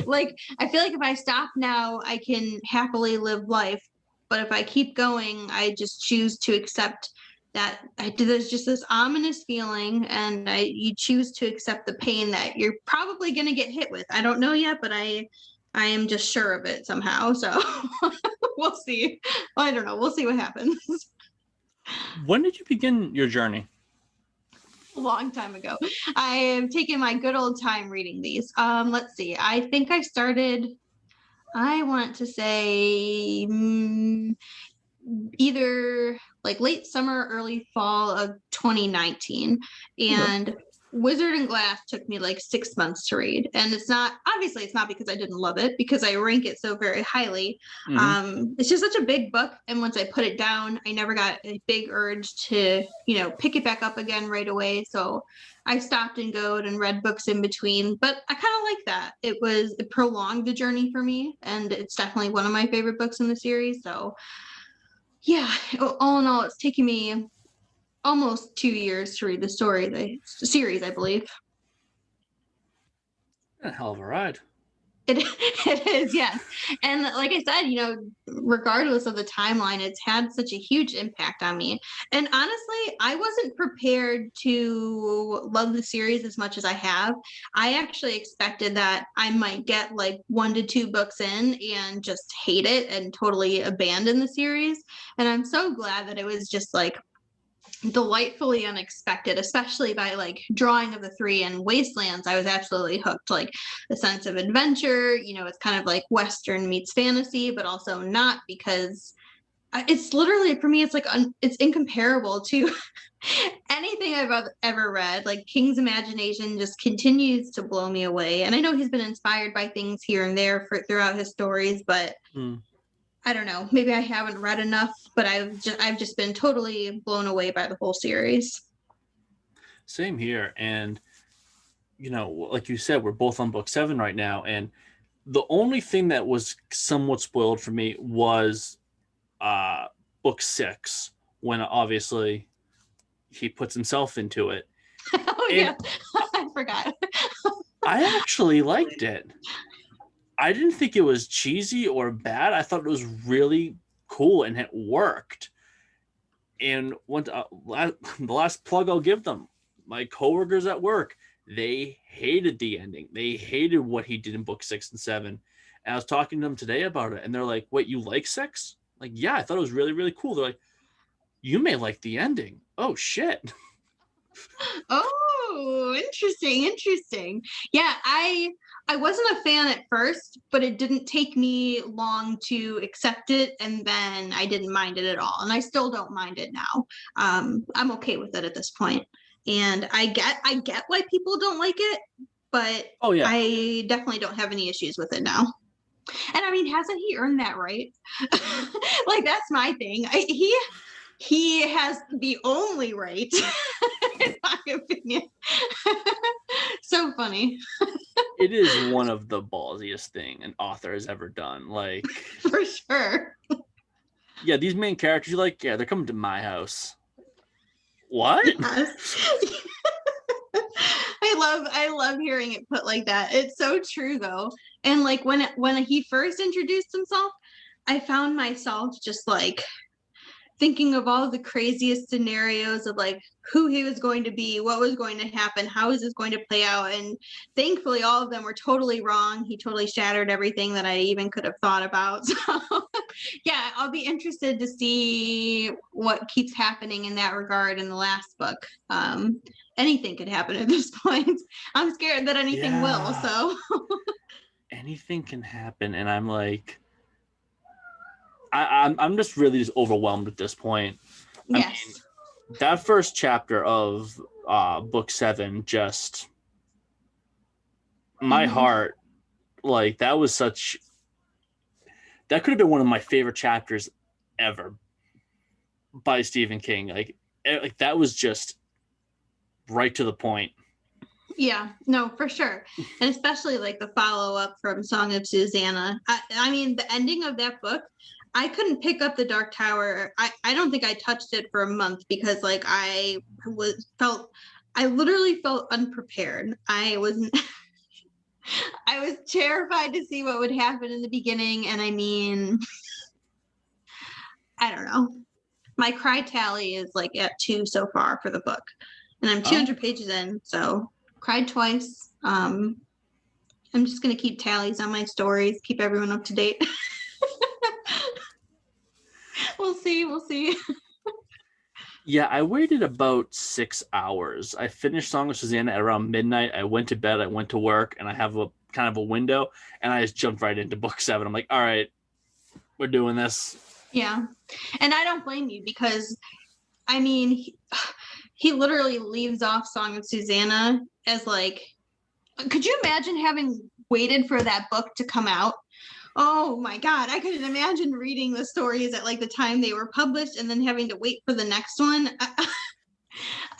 Like, I feel like if I stop now, I can happily live life. But if I keep going, I just choose to accept that there's just this ominous feeling, and you choose to accept the pain that you're probably going to get hit with. I don't know yet, but I I am just sure of it somehow. So we'll see. I don't know. We'll see what happens. When did you begin your journey? A long time ago. I am taking my good old time reading these. Let's see. I think I started, I want to say either like late summer, early fall of 2019. And Wizard and Glass took me like 6 months to read. And it's not, obviously, it's not because I didn't love it, because I rank it so very highly. It's just such a big book. And once I put it down, I never got a big urge to, pick it back up again right away. So I stopped and goed and read books in between, but I kind of like that. It prolonged the journey for me. And it's definitely one of my favorite books in the series. So yeah, all in all, it's taken me almost 2 years to read the series, I believe. A hell of a ride. It is, yes. And like I said, regardless of the timeline, it's had such a huge impact on me. And honestly, I wasn't prepared to love the series as much as I have. I actually expected that I might get like 1 to 2 books in and just hate it and totally abandon the series. And I'm so glad that it was just like delightfully unexpected, especially by like Drawing of the Three and Wastelands. I was absolutely hooked. Like the sense of adventure, it's kind of like Western meets fantasy, but also not, because it's literally, for me, it's like it's incomparable to anything I've ever read. Like King's imagination just continues to blow me away. And I know he's been inspired by things here and there throughout his stories, but I don't know, maybe I haven't read enough, but I've just been totally blown away by the whole series. Same here. And, like you said, we're both on book 7 right now. And the only thing that was somewhat spoiled for me was book 6, when obviously he puts himself into it. Oh, and yeah. I forgot. I actually liked it. I didn't think it was cheesy or bad. I thought it was really cool and it worked. And the last plug I'll give them, my coworkers at work, they hated the ending. They hated what he did in book 6 and 7. And I was talking to them today about it, and they're like, "Wait, you like 6?" Like, yeah, I thought it was really, really cool. They're like, "You may like the ending." Oh shit. Oh, interesting. Yeah, I wasn't a fan at first, but it didn't take me long to accept it, and then I didn't mind it at all, and I still don't mind it now. I'm okay with it at this point, and I get why people don't like it, but Oh yeah, I definitely don't have any issues with it now. And I mean, hasn't he earned that right? Like, that's my thing. He has the only right, in my opinion. So funny. it is one of the ballsiest thing an author has ever done. Like, for sure. Yeah, these main characters, you're like, yeah, they're coming to my house. What? Yes. I love hearing it put like that. It's so true though. And like when he first introduced himself, I found myself just like thinking of all the craziest scenarios of like who he was going to be, what was going to happen, how is this going to play out. And thankfully all of them were totally wrong. He totally shattered everything that I even could have thought about. So yeah, I'll be interested to see what keeps happening in that regard in the last book. Anything could happen at this point. I'm scared that anything will, so anything can happen, and I'm like, I'm just really just overwhelmed at this point. Yes. I mean, that first chapter of book 7, just my heart, like that could have been one of my favorite chapters ever by Stephen King. Like that was just right to the point. Yeah, no, for sure. And especially like the follow-up from Song of Susanna. I mean, the ending of that book, I couldn't pick up the Dark Tower. I don't think I touched it for a month because like I literally felt unprepared. I was terrified to see what would happen in the beginning. And I mean, I don't know. My cry tally is like at 2 so far for the book. And I'm 200 pages in, so cried twice. I'm just gonna keep tallies on my stories, keep everyone up to date. We'll see. Yeah, I waited about 6 hours. I finished Song of Susanna at around midnight. I went to bed, I went to work, and I have a kind of a window, and I just jumped right into book 7. I'm like, all right, we're doing this. Yeah. And I don't blame you because I mean he literally leaves off Song of Susanna as like, could you imagine having waited for that book to come out? Oh my God, I couldn't imagine reading the stories at like the time they were published and then having to wait for the next one.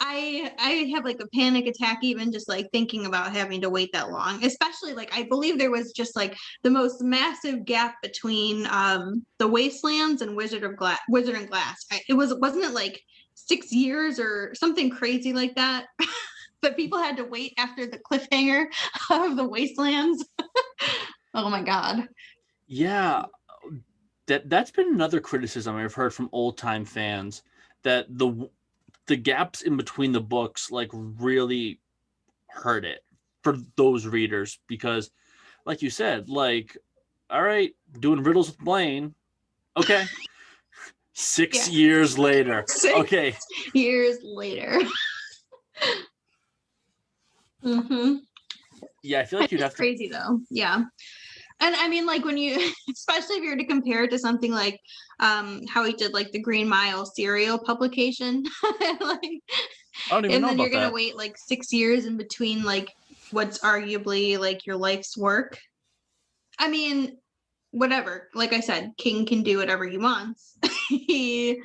I have like a panic attack even just like thinking about having to wait that long, especially like I believe there was just like the most massive gap between the Wastelands and Wizard and Glass. Wasn't it like 6 years or something crazy like that? But people had to wait after the cliffhanger of the Wastelands. Oh my God. Yeah, that's been another criticism I've heard from old time fans, that the gaps in between the books like really hurt it for those readers, because like you said, like, all right, doing riddles with Blaine, okay, 6 years later, 6 okay, years later. Mm-hmm. yeah, I feel like you'd It's have to. crazy though. Yeah. And I mean, like when you, especially if you're to compare it to something like how he did like the Green Mile serial publication, like, I don't even and know then you're about gonna that. wait like 6 years in between like what's arguably like your life's work. I mean, whatever. Like I said, King can do whatever he wants. He,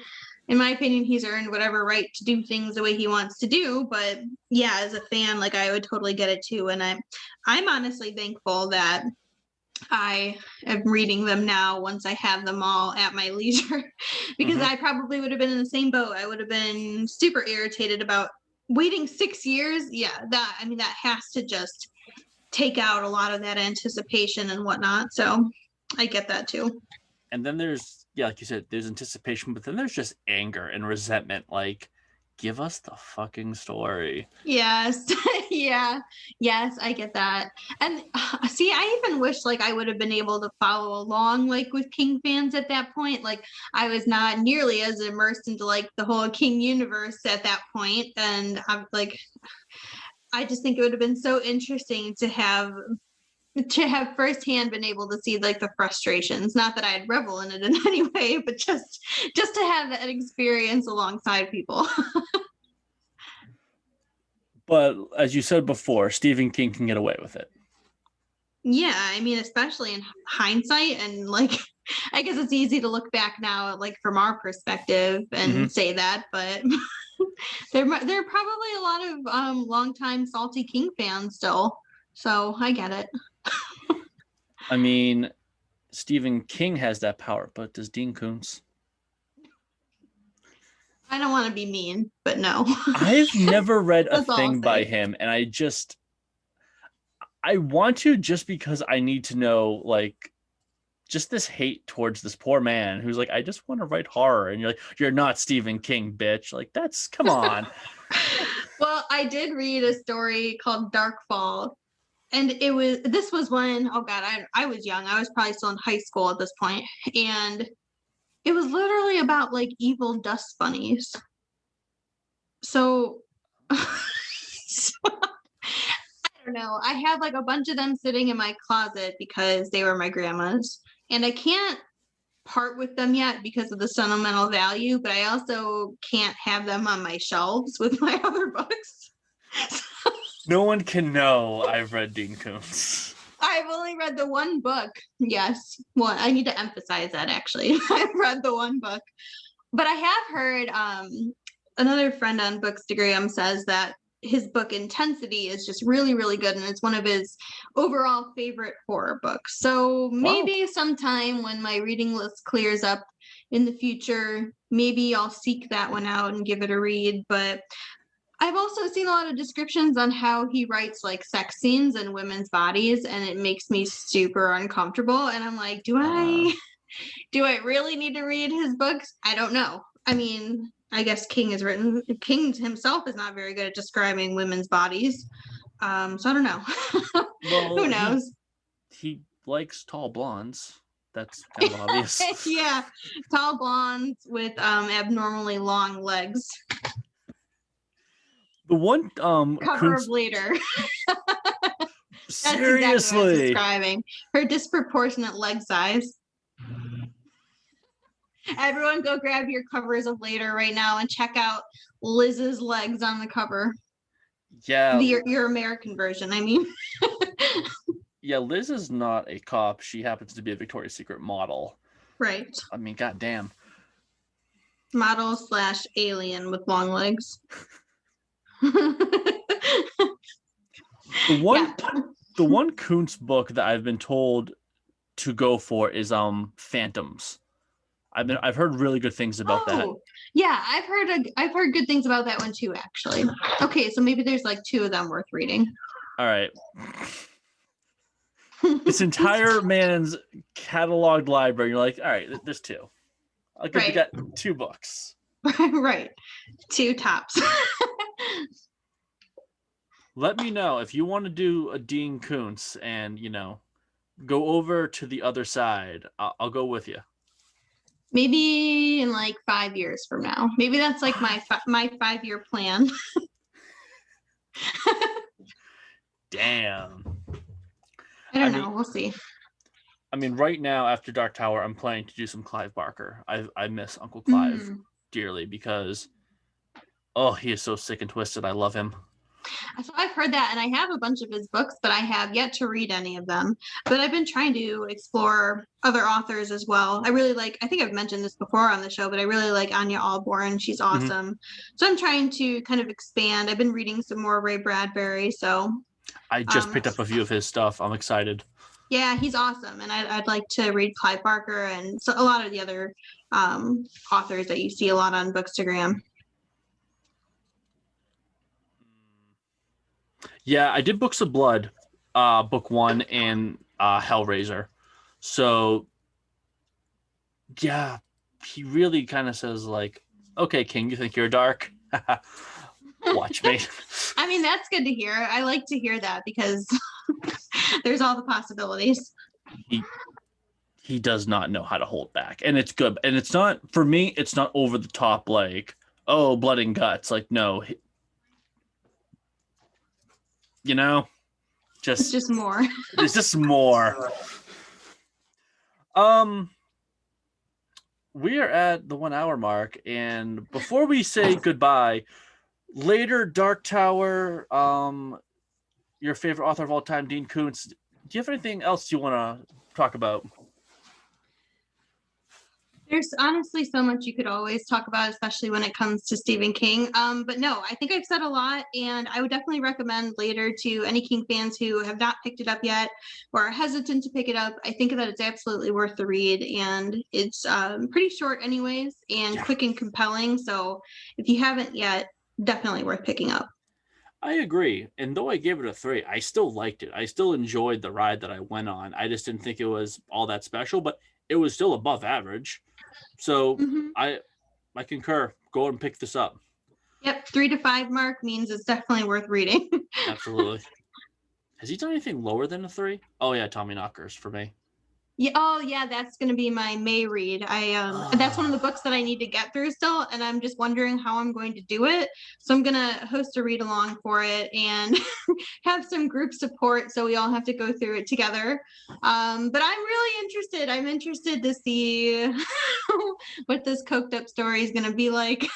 in my opinion, he's earned whatever right to do things the way he wants to do. But yeah, as a fan, like I would totally get it too. And I'm honestly thankful that I am reading them now once I have them all at my leisure, because I probably would have been in the same boat. I would have been super irritated about waiting 6 years. Yeah, that, I mean, that has to just take out a lot of that anticipation and whatnot. So I get that too. And then there's, yeah, like you said, there's anticipation, but then there's just anger and resentment. Like, give us the fucking story. Yes. Yeah. Yes, I get that. And see, I even wish like I would have been able to follow along like with King fans at that point. Like I was not nearly as immersed into like the whole King universe at that point. And I'm like, I just think it would have been so interesting to have firsthand been able to see like the frustrations. Not that I'd revel in it in any way, but just to have that experience alongside people. But as you said before, Stephen King can get away with it. Yeah, I mean, especially in hindsight, and like, I guess it's easy to look back now, like from our perspective, and say that, but there are probably a lot of longtime salty King fans still, so I get it. I mean, Stephen King has that power, but does Dean Koontz? I don't want to be mean, but no. I've never read a That's all I'll thing by say. him, and I want to, just because I need to know, like, just this hate towards this poor man who's like, I just want to write horror, and you're like, you're not Stephen King, bitch. Like, that's, come on. Well, I did read a story called Darkfall, and this was when, oh God, I was young. I was probably still in high school at this point, and it was literally about like evil dust bunnies. So, so I don't know. I have like a bunch of them sitting in my closet because they were my grandma's, and I can't part with them yet because of the sentimental value, but I also can't have them on my shelves with my other books. No one can know I've read Dean Koontz. I've only read the one book. Yes. Well, I need to emphasize that actually. I've read the one book. But I have heard another friend on Bookstagram says that his book Intensity is just really, really good. And it's one of his overall favorite horror books. So maybe sometime when my reading list clears up in the future, maybe I'll seek that one out and give it a read. But I've also seen a lot of descriptions on how he writes like sex scenes in women's bodies, and it makes me super uncomfortable. And I'm like, do I really need to read his books? I don't know. I mean, I guess King himself is not very good at describing women's bodies. So I don't know. Well, Who knows? he likes tall blondes. That's kind of obvious. Yeah, tall blondes with abnormally long legs. The one Cover of Later. That's exactly what I was seriously. describing. Her disproportionate leg size. Everyone go grab your covers of Later right now and check out Liz's legs on the cover. Yeah. Your American version, I mean. Yeah, Liz is not a cop. She happens to be a Victoria's Secret model. Right. I mean, goddamn. Model / alien with long legs. The one Kuntz book that I've been told to go for is Phantoms. I've heard really good things about that. Yeah, I've heard good things about that one too, actually. Okay, so maybe there's like 2 of them worth reading. All right. This entire man's cataloged library, you're like, all right, there's 2. I'll give you got 2 books. Right. 2 tops. Let me know if you want to do a Dean Koontz and, go over to the other side. I'll go with you. Maybe in like 5 years from now. Maybe that's like my 5-year plan. Damn. I don't know. We'll see. I mean, right now after Dark Tower, I'm planning to do some Clive Barker. I miss Uncle Clive dearly because, he is so sick and twisted. I love him. So I've heard that, and I have a bunch of his books, but I have yet to read any of them. But I've been trying to explore other authors as well. I think I've mentioned this before on the show, but I really like Anya Alborn. She's awesome. Mm-hmm. So I'm trying to kind of expand. I've been reading some more Ray Bradbury. So I just picked up a few of his stuff. I'm excited. Yeah, he's awesome. And I'd like to read Clive Barker and so a lot of the other authors that you see a lot on Bookstagram. Yeah, I did Books of Blood, book 1 and Hellraiser. So, yeah, he really kind of says like, okay, King, you think you're dark? Watch me. I mean, that's good to hear. I like to hear that because there's all the possibilities. He does not know how to hold back. And it's good. And it's not, for me, it's not over the top like, oh, blood and guts. Like, no. It's just more. It's just more. We are at the 1 hour mark, and before we say goodbye, later Dark Tower, your favorite author of all time, Dean Koontz. Do you have anything else you want to talk about? There's honestly so much you could always talk about, especially when it comes to Stephen King. But no, I think I've said a lot, and I would definitely recommend later to any King fans who have not picked it up yet or are hesitant to pick it up. I think that it's absolutely worth the read, and it's pretty short anyways, and quick and compelling. So if you haven't yet, definitely worth picking up. I agree. And though I gave it a 3, I still liked it. I still enjoyed the ride that I went on. I just didn't think it was all that special, but it was still above average. So I concur. Go and pick this up. Yep, 3 to 5 mark means it's definitely worth reading. Absolutely. Has he done anything lower than a 3? Oh yeah, Tommy Knockers for me. Yeah. Oh yeah, that's gonna be my May read. That's one of the books that I need to get through still, and I'm just wondering how I'm going to do it. So I'm gonna host a read along for it and have some group support, so we all have to go through it together. But I'm really interested. I'm interested to see what this coked up story is gonna be like.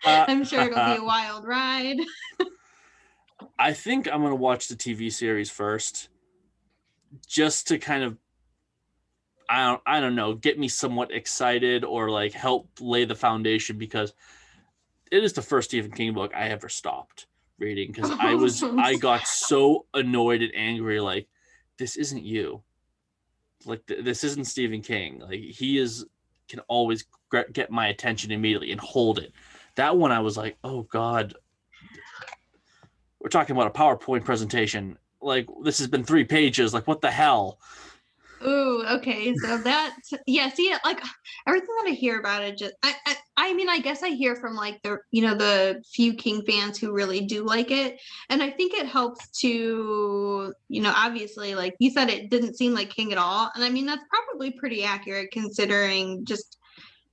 I'm sure it'll be a wild ride. I think I'm gonna watch the TV series first, just to kind of, I don't know, get me somewhat excited or like help lay the foundation, because it is the first Stephen King book I ever stopped reading because I got so annoyed and angry. Like, this isn't you. Like, this isn't Stephen King. Like, can always get my attention immediately and hold it. That one I was like, oh God, we're talking about a PowerPoint presentation. Like, this has been 3 pages. Like, what the hell? Ooh, Ooh, okay. So that, yeah, see, like everything that I hear about it, just I mean, I guess I hear from like the few King fans who really do like it, and I think it helps to, obviously, like you said, it didn't seem like King at all, and I mean that's probably pretty accurate considering just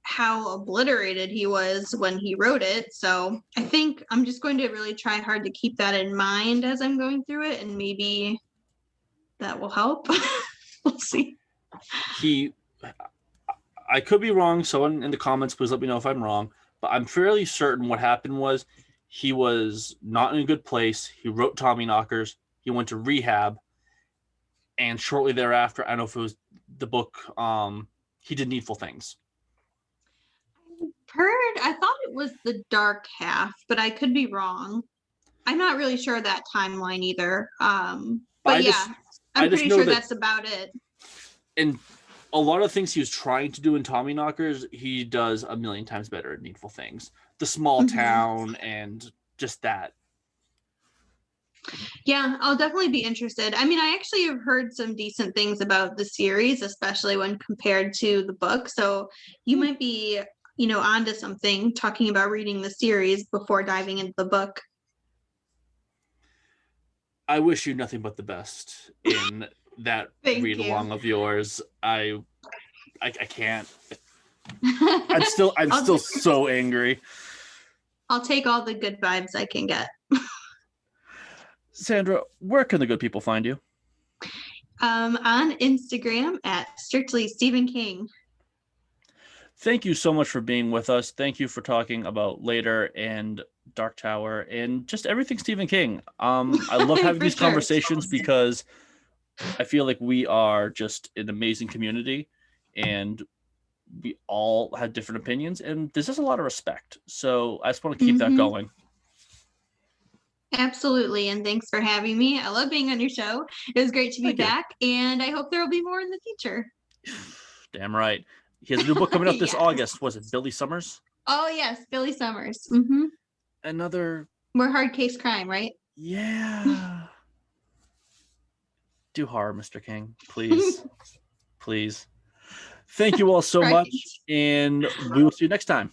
how obliterated he was when he wrote it. So I think I'm just going to really try hard to keep that in mind as I'm going through it, and maybe that will help. We'll see. I could be wrong. Someone in the comments, please let me know if I'm wrong. But I'm fairly certain what happened was he was not in a good place. He wrote Tommyknockers. He went to rehab, and shortly thereafter, I don't know if it was the book. He did Needful Things. I thought it was the dark half, but I could be wrong. I'm not really sure of that timeline either. But yeah, I'm pretty sure that's about it. And a lot of things he was trying to do in Tommyknockers, he does a million times better at Needful Things. The small town and just that. Yeah, I'll definitely be interested. I mean, I actually have heard some decent things about the series, especially when compared to the book. So you might be, onto something talking about reading the series before diving into the book. I wish you nothing but the best in that read along of yours. I can't. I'm still so angry. I'll take all the good vibes I can get. Sandra, where can the good people find you? On Instagram at Strictlystephenking. Thank you so much for being with us. Thank you for talking about Later and Dark Tower and just everything Stephen King. I love having these conversations because I feel like we are just an amazing community and we all have different opinions and there's just a lot of respect. So I just want to keep that going. Absolutely. And thanks for having me. I love being on your show. It was great to be back. And I hope there will be more in the future. Damn right. He has a new book coming out this August. Was it Billy Summers? Oh, yes. Billy Summers. Another. More hard case crime, right? Yeah. Do horror, Mr. King. Please. Please. Thank you all so much. And we will see you next time.